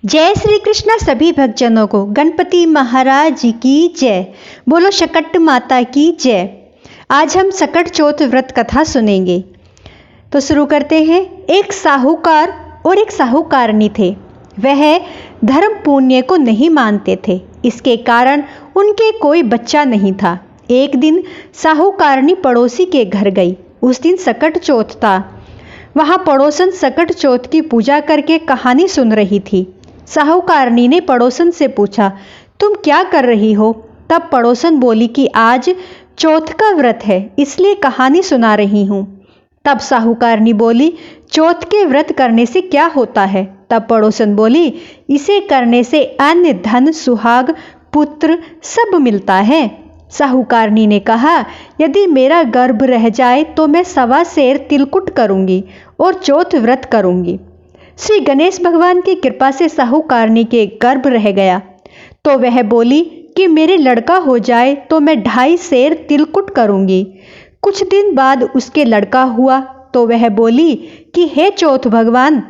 जय श्री कृष्ण सभी भक्तजनों को। गणपति महाराज की जय। बोलो शकट माता की जय। आज हम सकट चौथ व्रत कथा सुनेंगे, तो शुरू करते हैं। एक साहूकार और एक साहूकारनी थे। वह धर्म पुण्य को नहीं मानते थे, इसके कारण उनके कोई बच्चा नहीं था। एक दिन साहूकारनी पड़ोसी के घर गई। उस दिन सकट चौथ था। वहां पड़ोसन सकट चौथ की पूजा करके कहानी सुन रही थी। साहूकारनी ने पड़ोसन से पूछा, तुम क्या कर रही हो? तब पड़ोसन बोली कि आज चौथ का व्रत है, इसलिए कहानी सुना रही हूँ। तब साहूकारनी बोली, चौथ के व्रत करने से क्या होता है? तब पड़ोसन बोली, इसे करने से अन्न धन सुहाग पुत्र सब मिलता है। साहूकारनी ने कहा, यदि मेरा गर्भ रह जाए तो मैं 1.25 सेर तिलकुट करूंगी और चौथ व्रत करूंगी। श्री गणेश भगवान की कृपा से साहूकारनी के गर्भ रह गया, तो वह बोली कि मेरे लड़का हो जाए तो मैं 2.5 सेर तिलकुट करूंगी। कुछ दिन बाद उसके लड़का हुआ, तो वह बोली कि हे चौथ भगवान,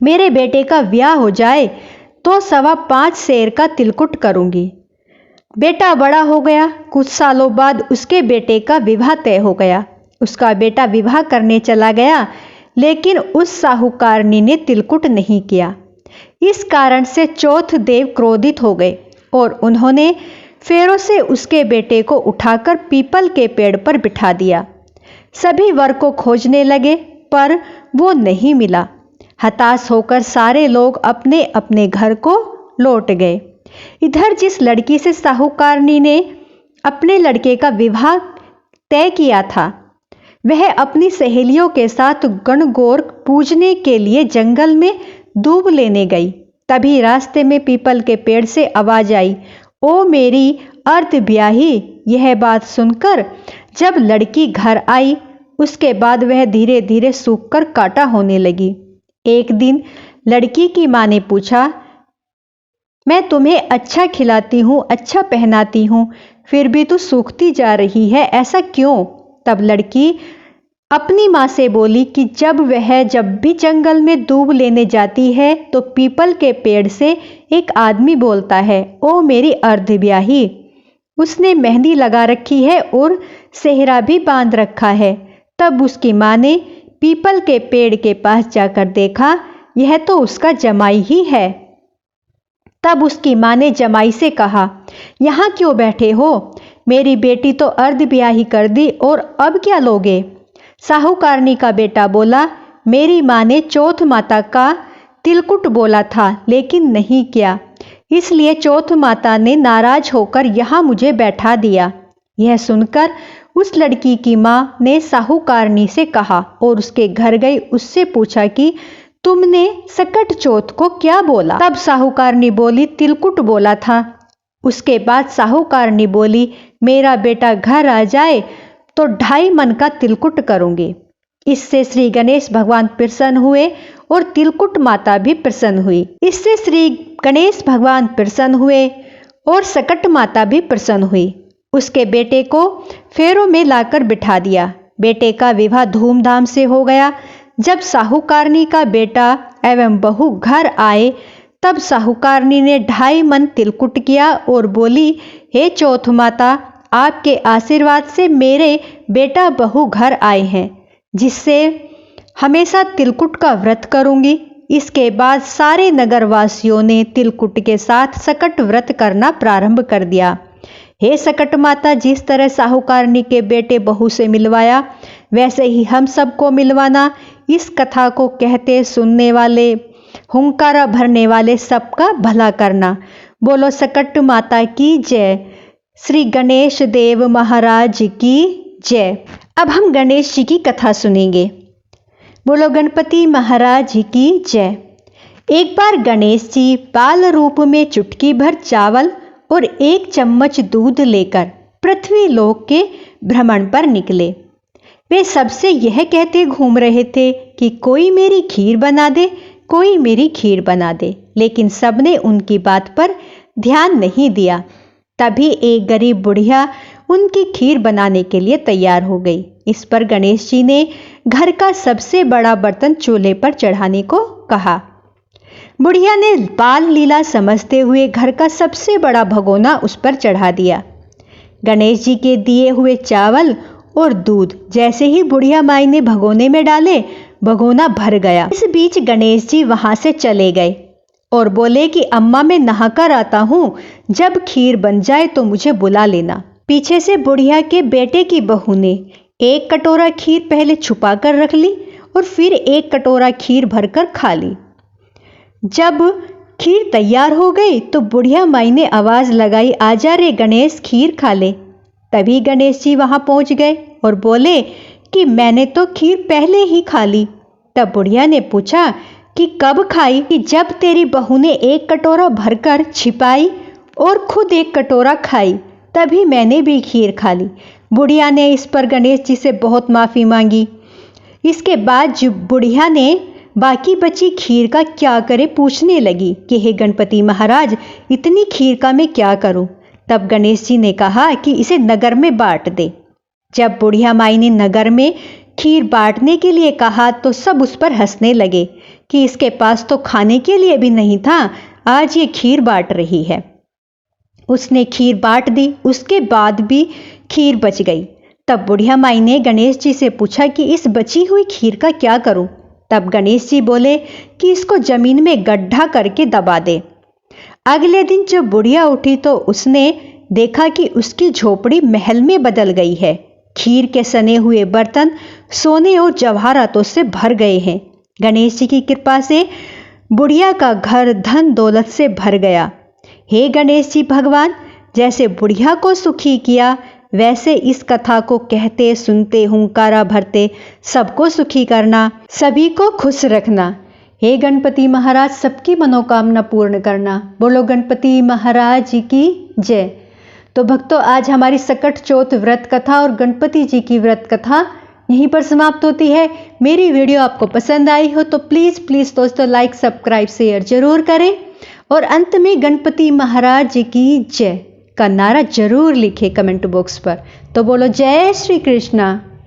मेरे बेटे का ब्याह हो जाए तो 5.25 सेर का तिलकुट करूंगी। बेटा बड़ा हो गया। कुछ सालों बाद उसके बेटे का विवाह तय हो गया। उसका बेटा विवाह करने चला गया, लेकिन उस साहूकारनी ने तिलकुट नहीं किया। इस कारण से चौथ देव क्रोधित हो गए और उन्होंने फेरों से उसके बेटे को उठाकर पीपल के पेड़ पर बिठा दिया। सभी वर को खोजने लगे, पर वो नहीं मिला। हताश होकर सारे लोग अपने अपने घर को लौट गए। इधर जिस लड़की से साहूकारनी ने अपने लड़के का विवाह तय किया था, वह अपनी सहेलियों के साथ गणगौर पूजने के लिए जंगल में दूब लेने गई। तभी रास्ते में पीपल के पेड़ से आवाज आई, ओ मेरी अर्ध ब्याही। यह बात सुनकर जब लड़की घर आई, उसके बाद वह धीरे धीरे सूखकर काटा होने लगी। एक दिन लड़की की मां ने पूछा, मैं तुम्हें अच्छा खिलाती हूँ, अच्छा पहनाती हूँ, फिर भी तू सूखती जा रही है, ऐसा क्यों? तब लड़की अपनी माँ से बोली कि जब भी जंगल में दूब लेने जाती है तो पीपल के पेड़ से एक आदमी बोलता है, ओ मेरी अर्धब्याही। उसने मेहंदी लगा रखी है और सेहरा भी बांध रखा है। तब उसकी माँ ने पीपल के पेड़ के पास जाकर देखा, यह तो उसका जमाई ही है। तब उसकी माँ ने जमाई से कहा, यहाँ क्यों बैठे हो? मेरी बेटी तो अर्धब्याही कर दी और अब क्या लोगे? साहूकारनी का बेटा बोला, मेरी माँ ने चौथ माता का तिलकुट बोला था, लेकिन नहीं किया, इसलिए चौथ माता ने नाराज होकर यहाँ मुझे बैठा दिया। यह सुनकर उस लड़की की माँ ने साहूकारनी से कहा और उसके घर गई। उससे पूछा कि तुमने सकट चौथ को क्या बोला? तब साहूकारनी बोली, तिलकुट बोला था। उसके बाद साहूकारनी बोली, मेरा बेटा घर आ जाए तो 2.5 मन का तिलकुट करूंगी। इससे श्री गणेश भगवान प्रसन्न हुए और तिलकुट माता भी प्रसन्न हुई। इससे श्री गणेश भगवान प्रसन्न हुए और सकट माता भी प्रसन्न हुई। उसके बेटे को फेरों में लाकर बिठा दिया। बेटे का विवाह धूमधाम से हो गया। जब साहूकारनी का बेटा एवं बहू घर आए, तब साहूकारनी ने 2.5 मन तिलकुट किया और बोली, हे चौथ माता, आपके आशीर्वाद से मेरे बेटा बहू घर आए हैं, जिससे हमेशा तिलकुट का व्रत करूंगी। इसके बाद सारे नगरवासियों ने तिलकुट के साथ सकट व्रत करना प्रारंभ कर दिया। हे सकट माता, जिस तरह साहूकारनी के बेटे बहू से मिलवाया, वैसे ही हम सबको मिलवाना। इस कथा को कहते सुनने वाले, हुंकारा भरने वाले सबका भला करना। बोलो सकट माता की जय। श्री गणेश देव महाराज की जय। अब हम गणेश जी की कथा सुनेंगे। बोलो गणपति महाराज की जय। एक बार गणेश जी बाल रूप में चुटकी भर चावल और 1 चम्मच दूध लेकर पृथ्वी लोक के भ्रमण पर निकले। वे सबसे यह कहते घूम रहे थे कि कोई मेरी खीर बना दे, कोई मेरी खीर बना दे, लेकिन सबने उनकी बात पर ध्यान नहीं दिया। तभी एक गरीब बुढ़िया उनकी खीर बनाने के लिए तैयार हो गई। इस पर गणेश जी ने घर का सबसे बड़ा बर्तन चूल्हे पर चढ़ाने को कहा। बुढ़िया ने बाल लीला समझते हुए घर का सबसे बड़ा भगोना उस पर चढ़ा दिया। गणेश जी के दिए हुए चावल और दूध जैसे ही बुढ़िया माई ने भगोने में डाले, भगोना भर गया। इस बीच गणेश जी वहां से चले गए और बोले कि अम्मा मैं नहाकर आता हूँ, जब खीर बन जाए तो मुझे बुला लेना। पीछे से बुढ़िया के बेटे की बहू ने एक कटोरा खीर पहले छुपा कर रख ली और फिर एक कटोरा खीर भरकर खा ली। जब खीर तैयार हो गई तो बुढ़िया माई ने आवाज लगाई, आजा रे गणेश खीर खा ले। तभी गणेश जी वहां पहुंच गए और बोले कि मैंने तो खीर पहले ही खा ली। तब बुढ़िया ने पूछा कि कब खाई? कि जब तेरी बहू ने एक कटोरा भरकर छिपाई और खुद एक कटोरा खाई, तभी मैंने भी खीर खा ली। बुढ़िया ने इस पर गणेश जी से बहुत माफ़ी मांगी। इसके बाद बुढ़िया ने बाकी बची खीर का क्या करे पूछने लगी कि हे गणपति महाराज, इतनी खीर का मैं क्या करूं? तब गणेश जी ने कहा कि इसे नगर में बांट दे। जब बुढ़िया माई ने नगर में खीर बांटने के लिए कहा तो सब उस पर हंसने लगे कि इसके पास तो खाने के लिए भी नहीं था, आज ये खीर बांट रही है। उसने खीर बांट दी, उसके बाद भी खीर बच गई। तब बुढ़िया माई ने गणेश जी से पूछा कि इस बची हुई खीर का क्या करूं? तब गणेश जी बोले कि इसको जमीन में गड्ढा करके दबा दे। अगले दिन जब बुढ़िया उठी तो उसने देखा कि उसकी झोपड़ी महल में बदल गई है। खीर के सने हुए बर्तन सोने और जवाहरातों से भर गए हैं। गणेश जी की कृपा से बुढ़िया का घर धन दौलत से भर गया। हे गणेश जी भगवान, जैसे बुढ़िया को सुखी किया वैसे इस कथा को कहते सुनते हुंकारा भरते सबको सुखी करना, सभी को खुश रखना। हे गणपति महाराज, सबकी मनोकामना पूर्ण करना। बोलो गणपति महाराज की जय। तो भक्तों, आज हमारी सकट चौथ व्रत कथा और गणपति जी की व्रत कथा यहीं पर समाप्त होती है। मेरी वीडियो आपको पसंद आई हो तो प्लीज़ दोस्तों लाइक सब्सक्राइब शेयर जरूर करें और अंत में गणपति महाराज की जय का नारा जरूर लिखें कमेंट बॉक्स पर। तो बोलो जय श्री कृष्णा।